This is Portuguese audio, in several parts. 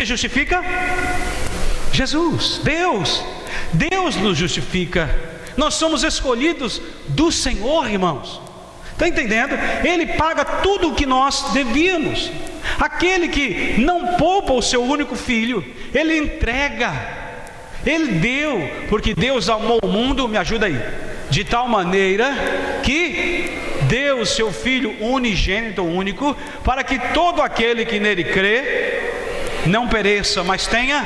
se justifica? Jesus, Deus nos justifica. Nós somos escolhidos do Senhor, irmãos. Está entendendo? Ele paga tudo o que nós devíamos. Aquele que não poupa o seu único filho, Ele entrega, Ele deu, porque Deus amou o mundo, me ajuda aí, de tal maneira que deu o seu Filho unigênito, único, para que todo aquele que nele crê, não pereça, mas tenha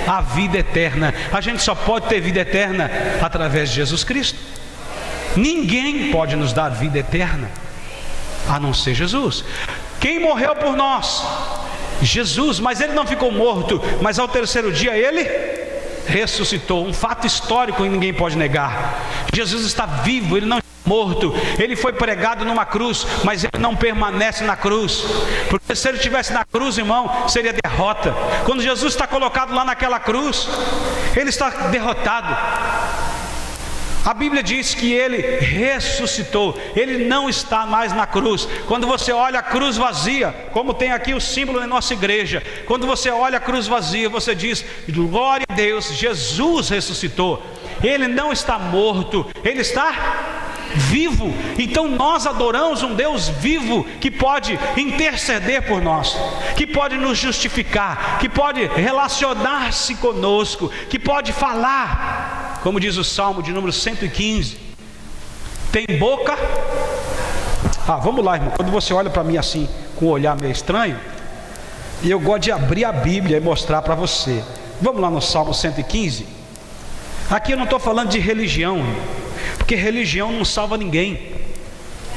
a vida eterna. A gente só pode ter vida eterna através de Jesus Cristo. Ninguém pode nos dar vida eterna, a não ser Jesus. Quem morreu por nós? Jesus, mas Ele não ficou morto, mas ao terceiro dia Ele ressuscitou. Um fato histórico que ninguém pode negar. Jesus está vivo, Ele não está morto. Ele foi pregado numa cruz, mas Ele não permanece na cruz, porque se Ele estivesse na cruz, irmão, seria derrota. Quando Jesus está colocado lá naquela cruz, Ele está derrotado. A Bíblia diz que Ele ressuscitou, Ele não está mais na cruz. Quando você olha a cruz vazia, como tem aqui o símbolo da nossa igreja, quando você olha a cruz vazia, você diz: glória a Deus, Jesus ressuscitou. Ele não está morto, Ele está vivo. Então nós adoramos um Deus vivo, que pode interceder por nós, que pode nos justificar, que pode relacionar-se conosco, que pode falar. Como diz o Salmo de número 115, tem boca. Vamos lá, irmão. Quando você olha para mim assim, com um olhar meio estranho, e eu gosto de abrir a Bíblia e mostrar para você. Vamos lá no Salmo 115. Aqui eu não estou falando de religião, porque religião não salva ninguém.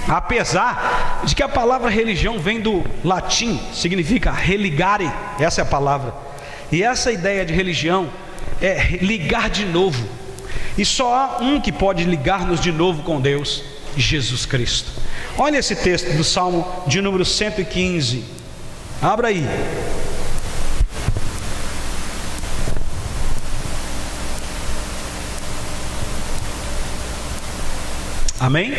Apesar de que a palavra religião vem do latim, significa religare, essa é a palavra. E essa ideia de religião é ligar de novo. E só há um que pode ligar-nos de novo com Deus: Jesus Cristo. Olha esse texto do Salmo de número 115. Abra aí. Amém?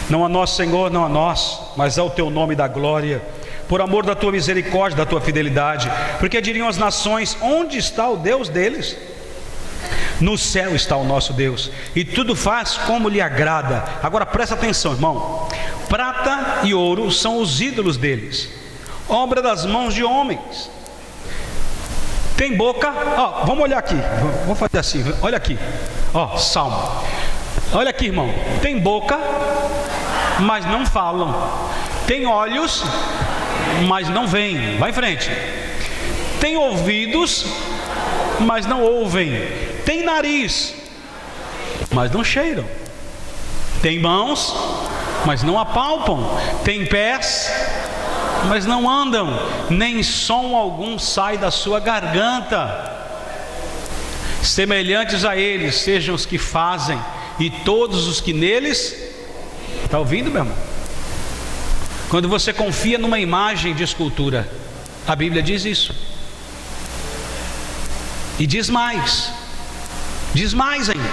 Não a nós, Senhor, não a nós, mas ao Teu nome da glória, por amor da Tua misericórdia, da Tua fidelidade. Porque diriam as nações: onde está o Deus deles? No céu está o nosso Deus, e tudo faz como lhe agrada. Agora presta atenção, irmão. Prata e ouro são os ídolos deles, obra das mãos de homens. Tem boca, vamos olhar aqui, vou fazer assim, olha aqui, Salmo. Olha aqui, irmão. Tem boca, mas não falam. Tem olhos, mas não veem. Vai em frente. Tem ouvidos, mas não ouvem. Tem nariz, mas não cheiram. Tem mãos, mas não apalpam. Tem pés, mas não andam. Nem som algum sai da sua garganta. Semelhantes a eles sejam os que fazem, e todos os que neles. Está ouvindo, meu irmão? Quando você confia numa imagem de escultura, a Bíblia diz isso. E diz mais ainda,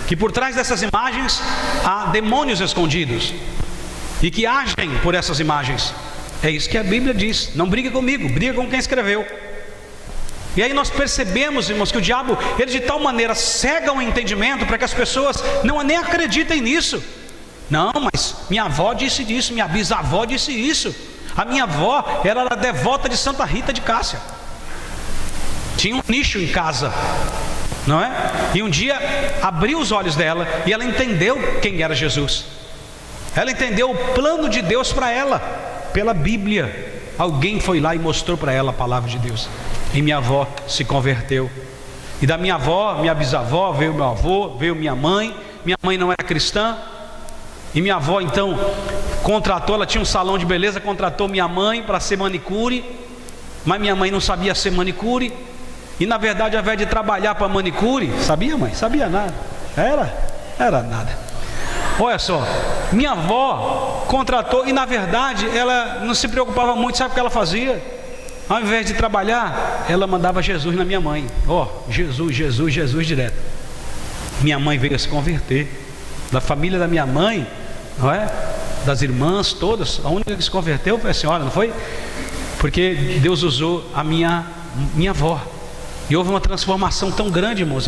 que por trás dessas imagens há demônios escondidos, e que agem por essas imagens. É isso que a Bíblia diz. Não briga comigo, briga com quem escreveu. E aí nós percebemos, irmãos, que o diabo, ele de tal maneira cega o entendimento, para que as pessoas nem acreditem nisso. Não, mas minha avó disse isso, minha bisavó disse isso. A minha avó, ela era devota de Santa Rita de Cássia. Tinha um nicho em casa, não é? E um dia abriu os olhos dela e ela entendeu quem era Jesus. Ela entendeu o plano de Deus para ela, pela Bíblia. Alguém foi lá e mostrou para ela a palavra de Deus. E minha avó se converteu. E da minha avó, minha bisavó, veio meu avô, veio minha mãe. Minha mãe não era cristã. E minha avó então contratou, ela tinha um salão de beleza, contratou minha mãe para ser manicure. Mas minha mãe não sabia ser manicure. E na verdade, ao invés de trabalhar para manicure, sabia, mãe? Sabia nada. Era nada. Olha só, minha avó contratou, e na verdade ela não se preocupava muito. Sabe o que ela fazia? Ao invés de trabalhar, ela mandava Jesus na minha mãe. Jesus, Jesus, Jesus direto. Minha mãe veio a se converter. Da família da minha mãe, não é? Das irmãs todas, a única que se converteu foi a senhora, não foi? porque Deus usou a minha avó. E houve uma transformação tão grande, irmãos.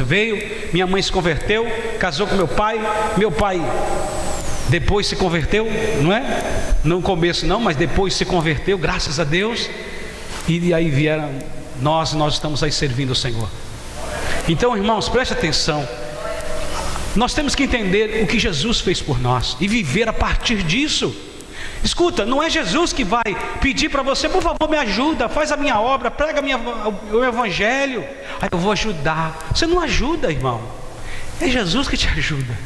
Minha mãe se converteu, casou com meu pai depois se converteu, não é? No começo não, mas depois se converteu, graças a Deus. E aí vieram nós estamos aí servindo o Senhor. Então, irmãos, preste atenção. Nós temos que entender o que Jesus fez por nós e viver a partir disso. Escuta, não é Jesus que vai pedir para você: por favor, me ajuda, faz a minha obra, prega o evangelho. Aí eu vou ajudar. Você não ajuda, irmão. É Jesus que te ajuda.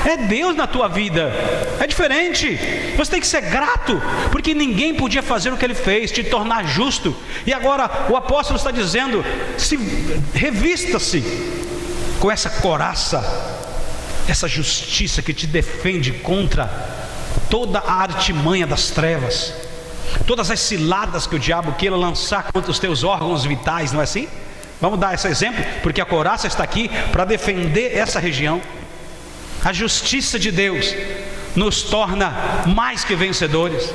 É Deus na tua vida. É diferente. Você tem que ser grato, porque ninguém podia fazer o que Ele fez, te tornar justo. E agora o apóstolo está dizendo: revista-se com essa coraça, essa justiça que te defende contra toda a artimanha das trevas, todas as ciladas que o diabo queira lançar contra os teus órgãos vitais, não é assim? Vamos dar esse exemplo, porque a coraça está aqui para defender essa região. A justiça de Deus nos torna mais que vencedores,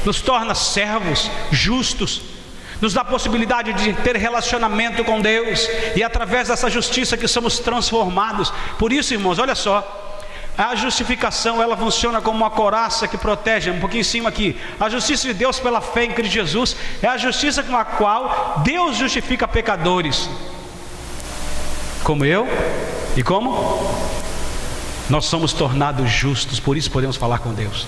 nos torna servos justos, nos dá a possibilidade de ter relacionamento com Deus, e através dessa justiça que somos transformados. Por isso, irmãos, olha só, a justificação, ela funciona como uma coraça que protege. Um pouquinho em cima aqui: a justiça de Deus pela fé em Cristo Jesus é a justiça com a qual Deus justifica pecadores, como eu e como nós somos tornados justos. Por isso podemos falar com Deus.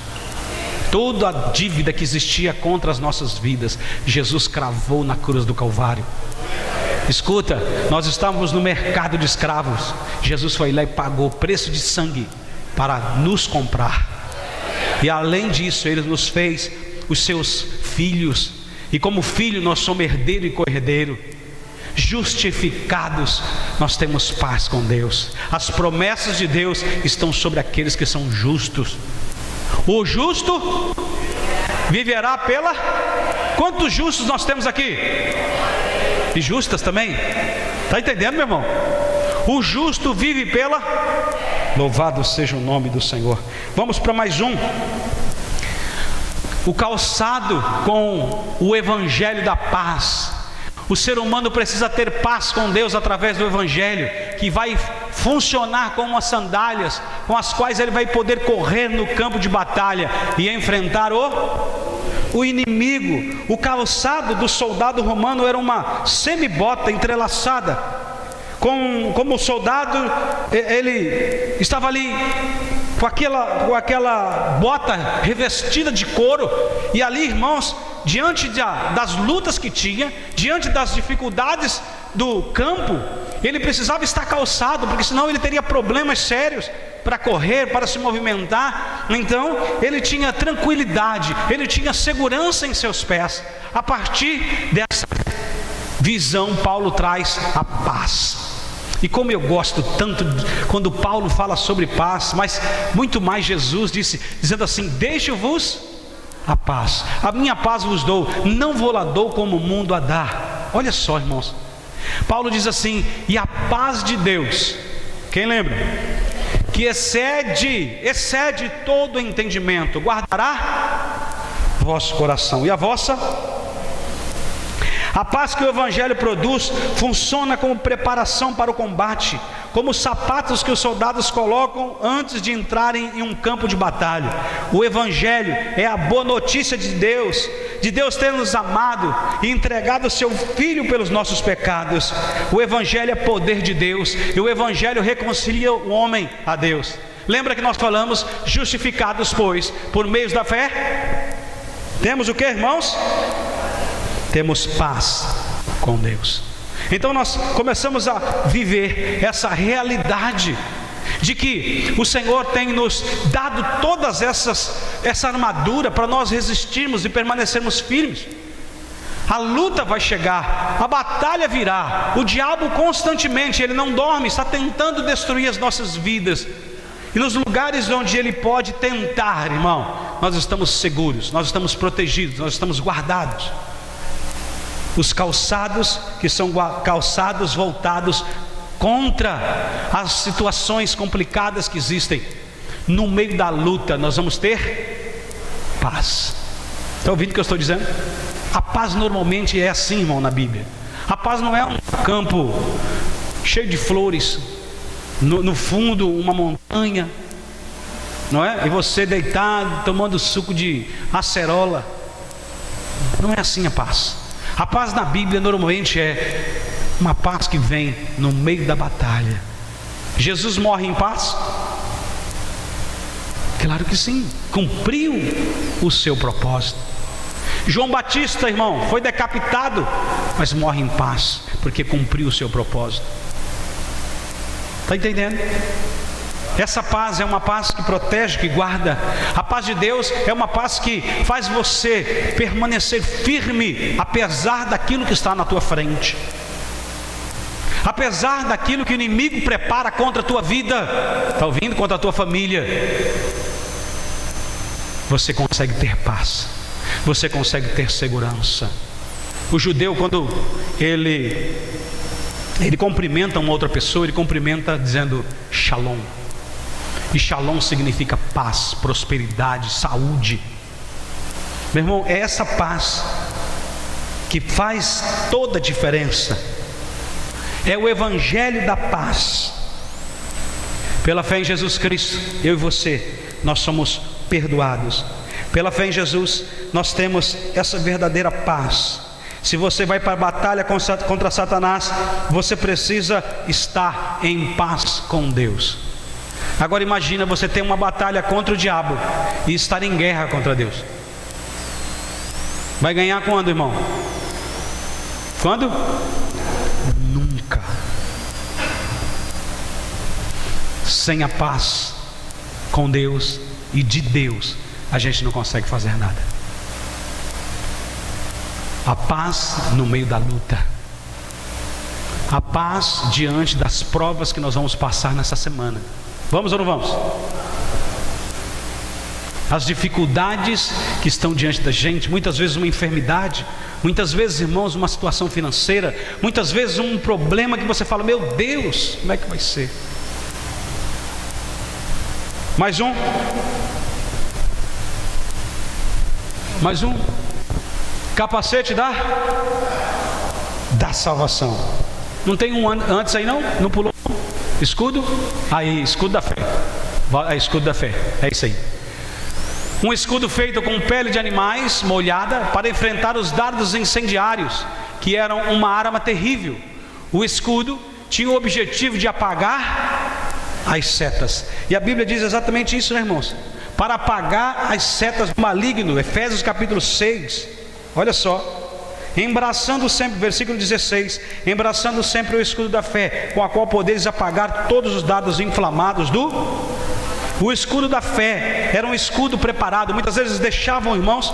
Toda a dívida que existia contra as nossas vidas, Jesus cravou na cruz do Calvário. Escuta, nós estávamos no mercado de escravos, Jesus foi lá e pagou preço de sangue para nos comprar. E além disso, Ele nos fez os seus filhos, e como filho nós somos herdeiro e co-herdeiro. Justificados, nós temos paz com Deus. As promessas de Deus estão sobre aqueles que são justos. O justo viverá pela... Quantos justos nós temos aqui? E justas também. Está entendendo, meu irmão? O justo vive pela... Louvado seja o nome do Senhor. Vamos para mais um. O calçado com o evangelho da paz. O ser humano precisa ter paz com Deus através do evangelho, que vai funcionar como as sandálias com as quais ele vai poder correr no campo de batalha e enfrentar o inimigo. O calçado do soldado romano era uma semibota entrelaçada. Como o soldado, ele estava ali com aquela bota revestida de couro, e ali, irmãos, diante das lutas que tinha, diante das dificuldades do campo, ele precisava estar calçado, porque senão ele teria problemas sérios para correr, para se movimentar. Então ele tinha tranquilidade, ele tinha segurança em seus pés. A partir dessa visão, Paulo traz a paz. E como eu gosto tanto quando Paulo fala sobre paz, mas muito mais Jesus dizendo assim: deixo-vos a paz, a minha paz vos dou, não vou lá dou como o mundo a dá. Olha só, irmãos, Paulo diz assim: e a paz de Deus, quem lembra? Que excede todo entendimento, guardará vosso coração e a vossa. A paz que o evangelho produz funciona como preparação para o combate, como os sapatos que os soldados colocam antes de entrarem em um campo de batalha. O evangelho é a boa notícia de Deus ter nos amado e entregado o seu Filho pelos nossos pecados. O evangelho é poder de Deus, e o evangelho reconcilia o homem a Deus. Lembra que nós falamos: justificados, pois, por meio da fé, temos o que, irmãos? Temos paz com Deus. Então nós começamos a viver essa realidade de que o Senhor tem nos dado todas essa armadura para nós resistirmos e permanecermos firmes. A luta vai chegar, a batalha virá. O diabo constantemente, ele não dorme, está tentando destruir as nossas vidas. E nos lugares onde ele pode tentar, irmão, nós estamos seguros, nós estamos protegidos, nós estamos guardados. Os calçados, que são calçados voltados contra as situações complicadas que existem. No meio da luta nós vamos ter paz. Está ouvindo o que eu estou dizendo? A paz normalmente é assim, irmão, na Bíblia. A paz não é um campo cheio de flores, no fundo uma montanha, não é? E você deitado, tomando suco de acerola. Não é assim a paz. A paz na Bíblia normalmente é uma paz que vem no meio da batalha. Jesus morre em paz? Claro que sim, cumpriu o seu propósito. João Batista, irmão, foi decapitado, mas morre em paz, porque cumpriu o seu propósito. Está entendendo? Essa paz é uma paz que protege, que guarda. A paz de Deus é uma paz que faz você permanecer firme, apesar daquilo que está na tua frente, apesar daquilo que o inimigo prepara contra a tua vida. Está ouvindo? Contra a tua família. Você consegue ter paz, você consegue ter segurança. O judeu, quando ele cumprimenta uma outra pessoa, ele cumprimenta dizendo shalom. E shalom significa paz, prosperidade, saúde. Meu irmão, é essa paz que faz toda a diferença. É o evangelho da paz. Pela fé em Jesus Cristo, eu e você, nós somos perdoados. Pela fé em Jesus, nós temos essa verdadeira paz. Se você vai para a batalha contra Satanás, você precisa estar em paz com Deus. Agora imagina você ter uma batalha contra o diabo e estar em guerra contra Deus. Vai ganhar quando, irmão? Quando? Nunca. Sem a paz com Deus e de Deus, a gente não consegue fazer nada. A paz no meio da luta, a paz diante das provas que nós vamos passar nessa semana. Vamos ou não vamos? As dificuldades que estão diante da gente, muitas vezes uma enfermidade, muitas vezes, irmãos, uma situação financeira, muitas vezes um problema que você fala, meu Deus, como é que vai ser? Mais um capacete da salvação. Não tem um antes aí não? Não pulou? Escudo? Aí, escudo da fé. Escudo da fé, é isso aí. Um escudo feito com pele de animais molhada para enfrentar os dardos incendiários, que eram uma arma terrível. O escudo tinha o objetivo de apagar as setas. E a Bíblia diz exatamente isso, né, irmãos? Para apagar as setas do maligno. Efésios capítulo 6. Olha só. Embraçando sempre, versículo 16, embraçando sempre o escudo da fé, com a qual poderes apagar todos os dardos inflamados O escudo da fé era um escudo preparado. Muitas vezes deixavam irmãos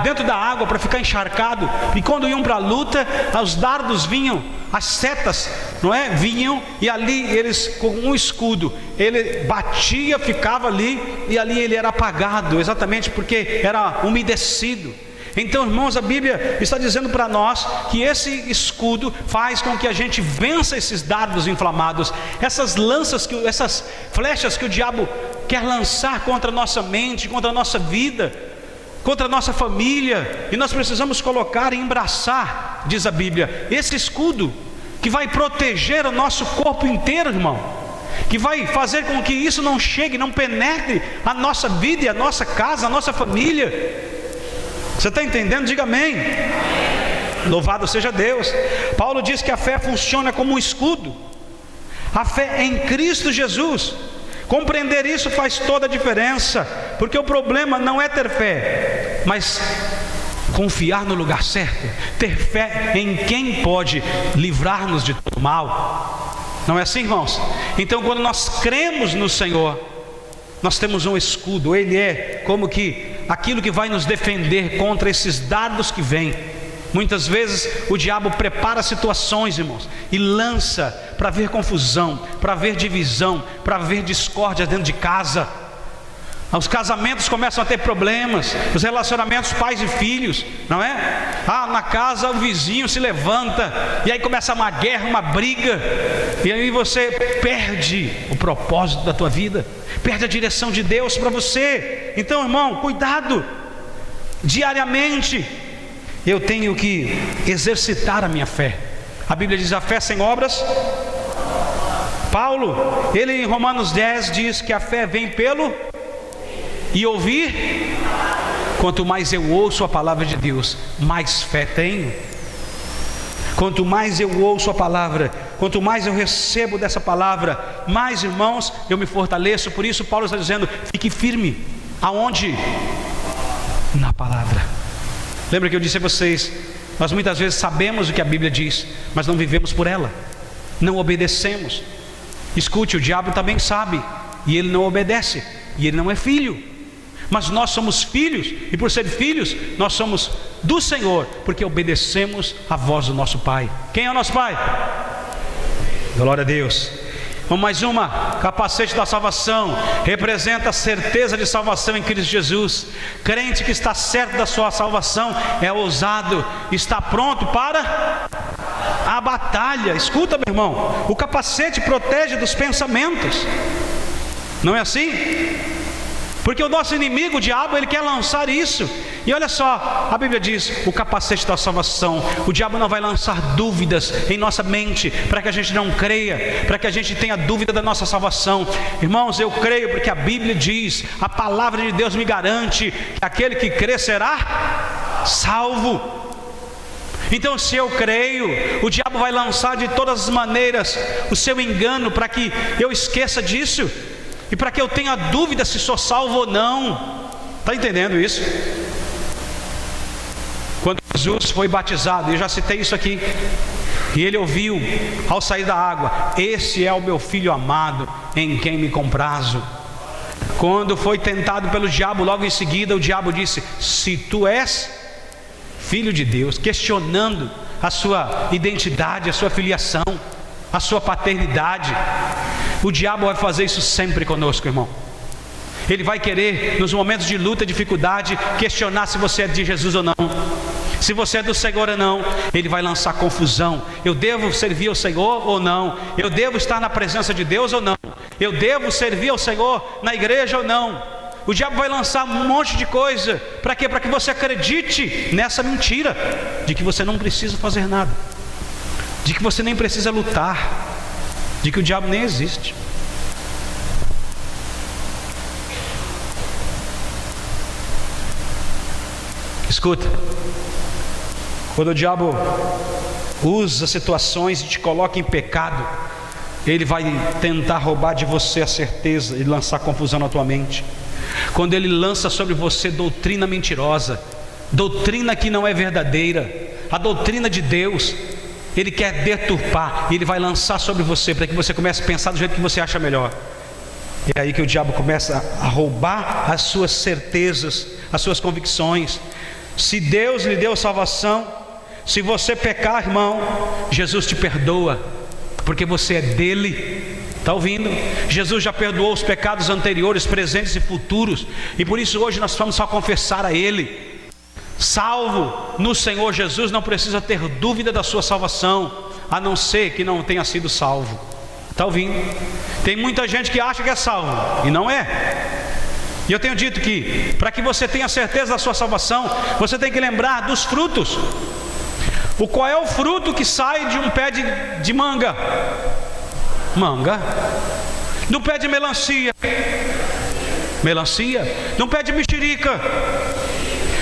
dentro da água para ficar encharcado, e quando iam para a luta, os dardos vinham, as setas, não é? Vinham, e ali eles, com um escudo, ele batia, ficava ali, e ali ele era apagado, exatamente porque era umedecido. Então, irmãos, a Bíblia está dizendo para nós que esse escudo faz com que a gente vença esses dardos inflamados, essas lanças, essas flechas que o diabo quer lançar contra a nossa mente, contra a nossa vida, contra a nossa família. E nós precisamos colocar e embraçar, diz a Bíblia, esse escudo que vai proteger o nosso corpo inteiro, irmão, que vai fazer com que isso não chegue, não penetre a nossa vida e a nossa casa, a nossa família. Você está entendendo? Diga amém. Louvado seja Deus. Paulo diz que a fé funciona como um escudo. A fé em Cristo Jesus. Compreender isso faz toda a diferença, porque o problema não é ter fé, mas confiar no lugar certo, ter fé em quem pode livrar-nos de todo mal. Não é assim, irmãos? Então, quando nós cremos no Senhor, nós temos um escudo. Ele é como que aquilo que vai nos defender contra esses dardos que vêm. Muitas vezes o diabo prepara situações, irmãos, e lança para ver confusão, para ver divisão, para ver discórdia dentro de casa. Os casamentos começam a ter problemas, os relacionamentos pais e filhos, não é? Na casa o vizinho se levanta, e aí começa uma guerra, uma briga, e aí você perde o propósito da tua vida, perde a direção de Deus para você. Então, irmão, cuidado, diariamente, eu tenho que exercitar a minha fé. A Bíblia diz: a fé sem obras. Paulo, ele em Romanos 10 diz que a fé vem pelo e ouvir. Quanto mais eu ouço a palavra de Deus, mais fé tenho. Quanto mais eu ouço a palavra, quanto mais eu recebo dessa palavra, mais, irmãos, eu me fortaleço. Por isso Paulo está dizendo: fique firme. Aonde? Na palavra. Lembra que eu disse a vocês, nós muitas vezes sabemos o que a Bíblia diz, mas não vivemos por ela, não obedecemos. Escute, o diabo também sabe, e ele não obedece, e ele não é filho. Mas nós somos filhos, e por ser filhos, nós somos do Senhor, porque obedecemos a voz do nosso Pai. Quem é o nosso Pai? Glória a Deus. Vamos mais uma. Capacete da salvação representa a certeza de salvação em Cristo Jesus. Crente que está certo da sua salvação é ousado, está pronto para a batalha. Escuta, meu irmão, o capacete protege dos pensamentos, não é assim? Porque o nosso inimigo, o diabo, ele quer lançar isso. E olha só, a Bíblia diz: o capacete da salvação. O diabo não vai lançar dúvidas em nossa mente, para que a gente não creia, para que a gente tenha dúvida da nossa salvação. Irmãos, eu creio porque a Bíblia diz, a palavra de Deus me garante que aquele que crê será salvo. Então, se eu creio, o diabo vai lançar de todas as maneiras o seu engano, para que eu esqueça disso, e para que eu tenha dúvida se sou salvo ou não. Está entendendo isso? Quando Jesus foi batizado, eu já citei isso aqui, e ele ouviu ao sair da água: esse é o meu filho amado, em quem me comprazo. Quando foi tentado pelo diabo, logo em seguida o diabo disse: se tu és filho de Deus, questionando a sua identidade, a sua filiação, a sua paternidade. O diabo vai fazer isso sempre conosco, irmão. Ele vai querer, nos momentos de luta, dificuldade, questionar se você é de Jesus ou não, se você é do Senhor ou não. Ele vai lançar confusão: eu devo servir ao Senhor ou não? Eu devo estar na presença de Deus ou não? Eu devo servir ao Senhor na igreja ou não? O diabo vai lançar um monte de coisa. Para quê? Para que você acredite nessa mentira de que você não precisa fazer nada, de que você nem precisa lutar, de que o diabo nem existe. Escuta, quando o diabo usa situações e te coloca em pecado, ele vai tentar roubar de você a certeza e lançar confusão na tua mente. Quando ele lança sobre você doutrina mentirosa, doutrina que não é verdadeira, a doutrina de Deus, ele quer deturpar, e ele vai lançar sobre você, para que você comece a pensar do jeito que você acha melhor. É aí que o diabo começa a roubar as suas certezas, as suas convicções. Se Deus lhe deu salvação, se você pecar, irmão, Jesus te perdoa, porque você é dele. Está ouvindo? Jesus já perdoou os pecados anteriores, presentes e futuros, e por isso hoje nós vamos só confessar a Ele. Salvo no Senhor Jesus, não precisa ter dúvida da sua salvação, a não ser que não tenha sido salvo. Está ouvindo? Tem muita gente que acha que é salvo e não é. E eu tenho dito que para que você tenha certeza da sua salvação, você tem que lembrar dos frutos. Qual é o fruto que sai de um pé de manga? Manga. Do pé de melancia? Melancia. Do pé de mexerica?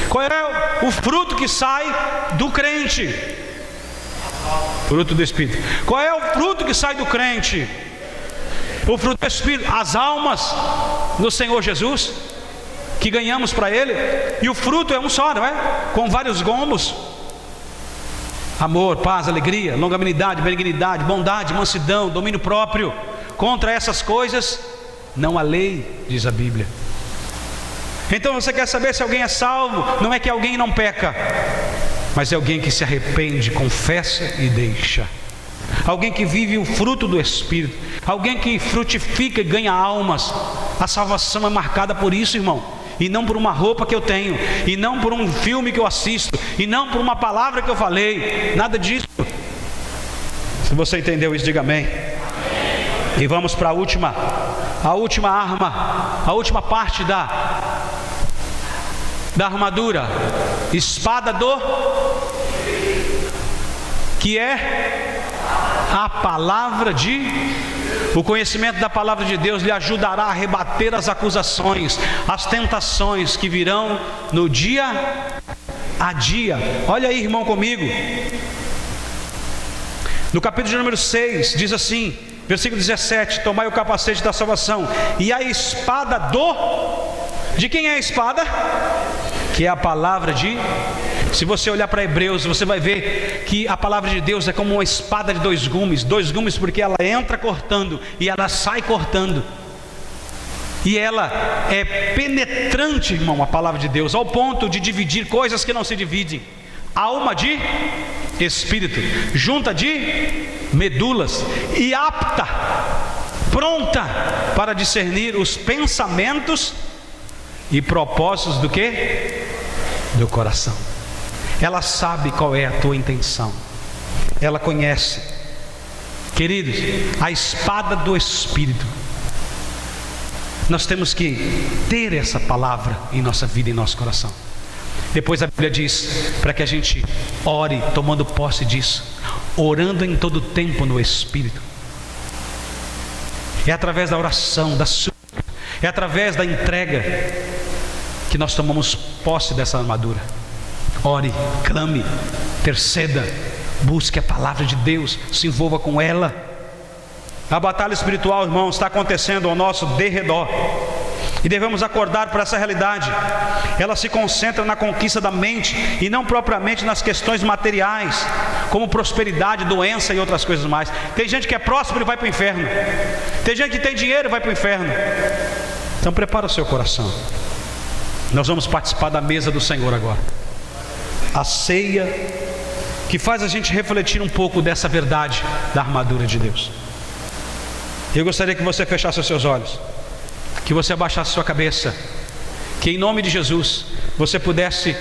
Qual é o fruto que sai do crente? Fruto do Espírito. Qual é o fruto que sai do crente? O fruto do Espírito. As almas no Senhor Jesus, que ganhamos para Ele. E o fruto é um só, não é? Com vários gomos: amor, paz, alegria, longanimidade, benignidade, bondade, mansidão, domínio próprio. Contra essas coisas não há lei, diz a Bíblia. Então você quer saber se alguém é salvo? Não é que alguém não peca, mas é alguém que se arrepende, confessa e deixa. Alguém que vive o fruto do Espírito, alguém que frutifica e ganha almas. A salvação é marcada por isso, irmão, e não por uma roupa que eu tenho, e não por um filme que eu assisto, e não por uma palavra que eu falei. Nada disso. Se você entendeu isso, diga amém. E vamos para a última arma, a última parte da armadura: espada do que é a palavra o conhecimento da palavra de Deus lhe ajudará a rebater as acusações, as tentações que virão no dia a dia. Olha aí, irmão, comigo. No capítulo de número 6, diz assim, versículo 17: tomai o capacete da salvação e a espada de quem é a espada? Que é a palavra de... Se você olhar para Hebreus, você vai ver que a palavra de Deus é como uma espada de dois gumes porque ela entra cortando e ela sai cortando, e ela é penetrante, irmão, a palavra de Deus, ao ponto de dividir coisas que não se dividem, alma de espírito, junta de medulas, e apta, pronta para discernir os pensamentos e propósitos do quê? Do coração. Ela sabe qual é a tua intenção, ela conhece. Queridos, a espada do Espírito, nós temos que ter essa palavra em nossa vida, em nosso coração. Depois a Bíblia diz para que a gente ore tomando posse disso, orando em todo tempo no Espírito. É através da oração, da súplica, é através da entrega que nós tomamos posse dessa armadura. Ore, clame, interceda, busque a palavra de Deus, se envolva com ela. A batalha espiritual, irmão, está acontecendo ao nosso derredor, e devemos acordar para essa realidade. Ela se concentra na conquista da mente e não propriamente nas questões materiais, como prosperidade, doença e outras coisas mais. Tem gente que é próspero e vai para o inferno, tem gente que tem dinheiro e vai para o inferno. Então prepara o seu coração. Nós vamos participar da mesa do Senhor agora, a ceia que faz a gente refletir um pouco dessa verdade da armadura de Deus. Eu gostaria que você fechasse os seus olhos, que você abaixasse sua cabeça, que em nome de Jesus você pudesse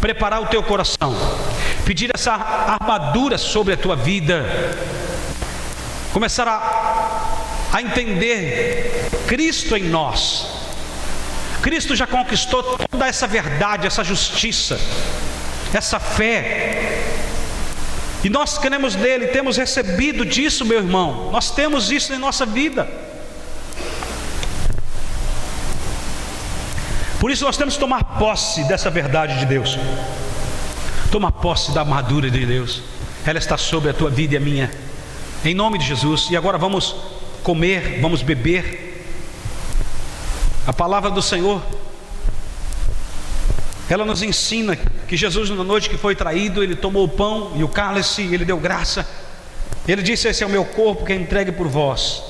preparar o teu coração, pedir essa armadura sobre a tua vida, começar a entender Cristo em nós. Cristo já conquistou toda essa verdade, essa justiça, essa fé, e nós queremos dele, temos recebido disso, meu irmão, nós temos isso em nossa vida. Por isso nós temos que tomar posse dessa verdade de Deus, tomar posse da armadura de Deus. Ela está sobre a tua vida e a minha, em nome de Jesus. E agora vamos comer, vamos beber a palavra do Senhor. Ela nos ensina que Jesus, na noite que foi traído, ele tomou o pão e o cálice, ele deu graça, ele disse: esse é o meu corpo que é entregue por vós,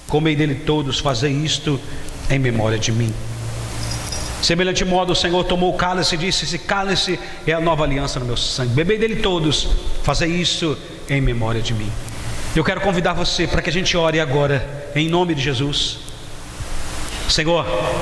comei dele todos, fazei isto em memória de mim. Semelhante modo o Senhor tomou o cálice e disse: esse cálice é a nova aliança no meu sangue, bebei dele todos, fazei isso em memória de mim. Eu quero convidar você para que a gente ore agora, em nome de Jesus. Senhor,